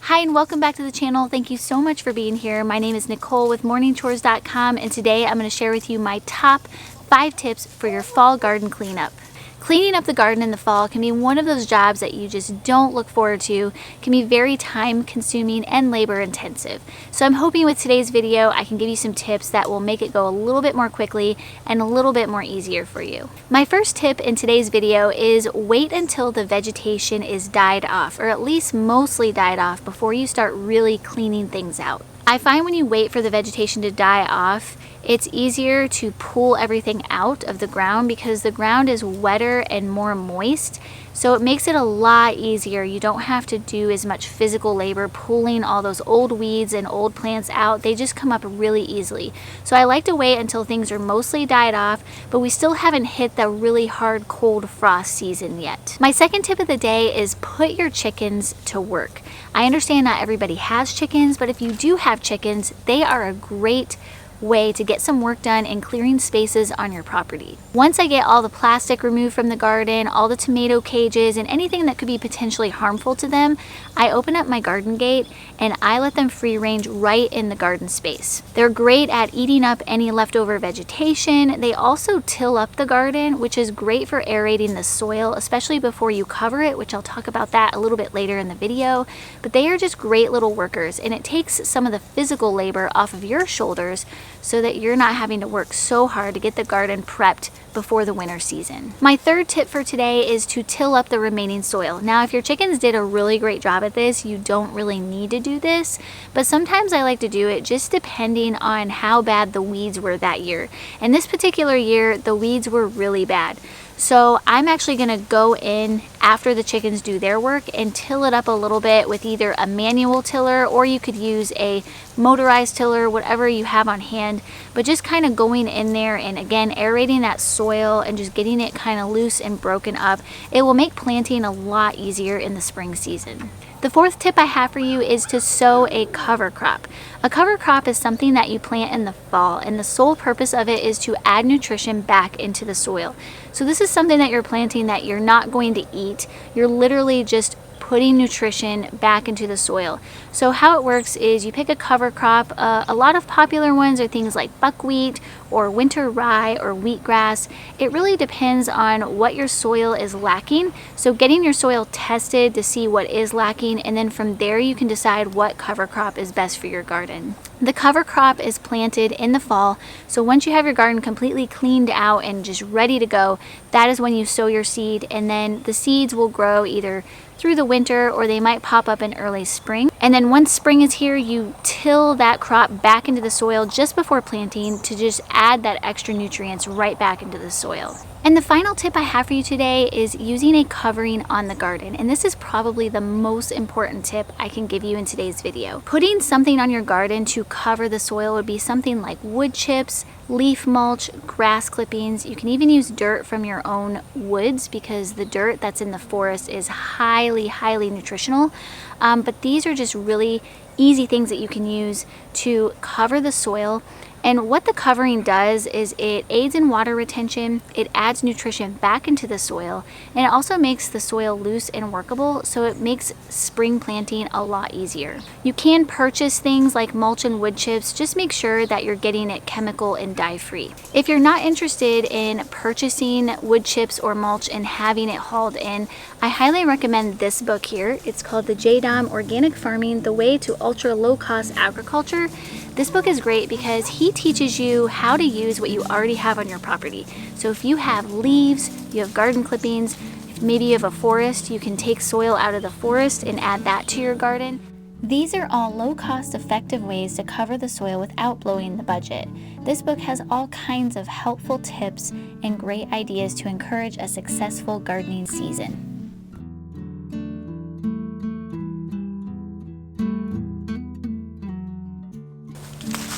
Hi and welcome back to the channel. Thank you so much for being here. My name is Nicole with morningchores.com, and today I'm going to share with you my top 5 tips for your fall garden cleanup. Cleaning up the garden in the fall can be one of those jobs that you just don't look forward to, can be very time consuming and labor intensive. So I'm hoping with today's video I can give you some tips that will make it go a little bit more quickly and a little bit more easier for you. My first tip in today's video is wait until the vegetation is died off, or at least mostly died off, before you start really cleaning things out. I find when you wait for the vegetation to die off, it's easier to pull everything out of the ground because the ground is wetter and more moist. So it makes it a lot easier. You don't have to do as much physical labor pulling all those old weeds and old plants out. They just come up really easily. So I like to wait until things are mostly died off, but we still haven't hit the really hard cold frost season yet. My second tip of the day is put your chickens to work. I understand not everybody has chickens, but if you do have chickens, they are a great way to get some work done in clearing spaces on your property. Once I get all the plastic removed from the garden, all the tomato cages, and anything that could be potentially harmful to them, I open up my garden gate and I let them free range right in the garden space. They're great at eating up any leftover vegetation. They also till up the garden, which is great for aerating the soil, especially before you cover it, which I'll talk about that a little bit later in the video. But they are just great little workers, and it takes some of the physical labor off of your shoulders so that you're not having to work so hard to get the garden prepped before the winter season. My third tip for today is to till up the remaining soil. Now, if your chickens did a really great job at this, you don't really need to do this, but sometimes I like to do it just depending on how bad the weeds were that year. And this particular year, the weeds were really bad. So I'm actually gonna go in after the chickens do their work and till it up a little bit with either a manual tiller, or you could use a motorized tiller, whatever you have on hand, but just kind of going in there and again aerating that soil and just getting it kind of loose and broken up. It will make planting a lot easier in the spring season. The fourth tip I have for you is to sow a cover crop. A cover crop is something that you plant in the fall, and the sole purpose of it is to add nutrition back into the soil. So this is something that you're planting that you're not going to eat. You're literally just putting nutrition back into the soil. So how it works is you pick a cover crop. A lot of popular ones are things like buckwheat or winter rye or wheatgrass. It really depends on what your soil is lacking. So getting your soil tested to see what is lacking, and then from there you can decide what cover crop is best for your garden. The cover crop is planted in the fall, so once you have your garden completely cleaned out and just ready to go, that is when you sow your seed, and then the seeds will grow either through the winter or they might pop up in early spring. And then once spring is here, you till that crop back into the soil just before planting to just add that extra nutrients right back into the soil. And the final tip I have for you today is using a covering on the garden. And this is probably the most important tip I can give you in today's video. Putting something on your garden to cover the soil would be something like wood chips, leaf mulch, grass clippings. You can even use dirt from your own woods because the dirt that's in the forest is highly nutritional. But these are just really easy things that you can use to cover the soil. And what the covering does is it aids in water retention, it adds nutrition back into the soil, and it also makes the soil loose and workable, so it makes spring planting a lot easier. You can purchase things like mulch and wood chips. Just make sure that you're getting it chemical and dye-free. If you're not interested in purchasing wood chips or mulch and having it hauled in, I highly recommend this book here. It's called The JDOM Organic Farming: The Way to Ultra Low Cost Agriculture. This book is great because he teaches you how to use what you already have on your property. So if you have leaves, you have garden clippings, maybe you have a forest, you can take soil out of the forest and add that to your garden. These are all low-cost, effective ways to cover the soil without blowing the budget. This book has all kinds of helpful tips and great ideas to encourage a successful gardening season.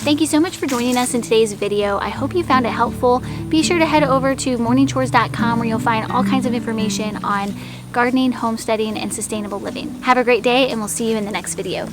Thank you so much for joining us in today's video. I hope you found it helpful. Be sure to head over to morningchores.com where you'll find all kinds of information on gardening, homesteading, and sustainable living. Have a great day, and we'll see you in the next video.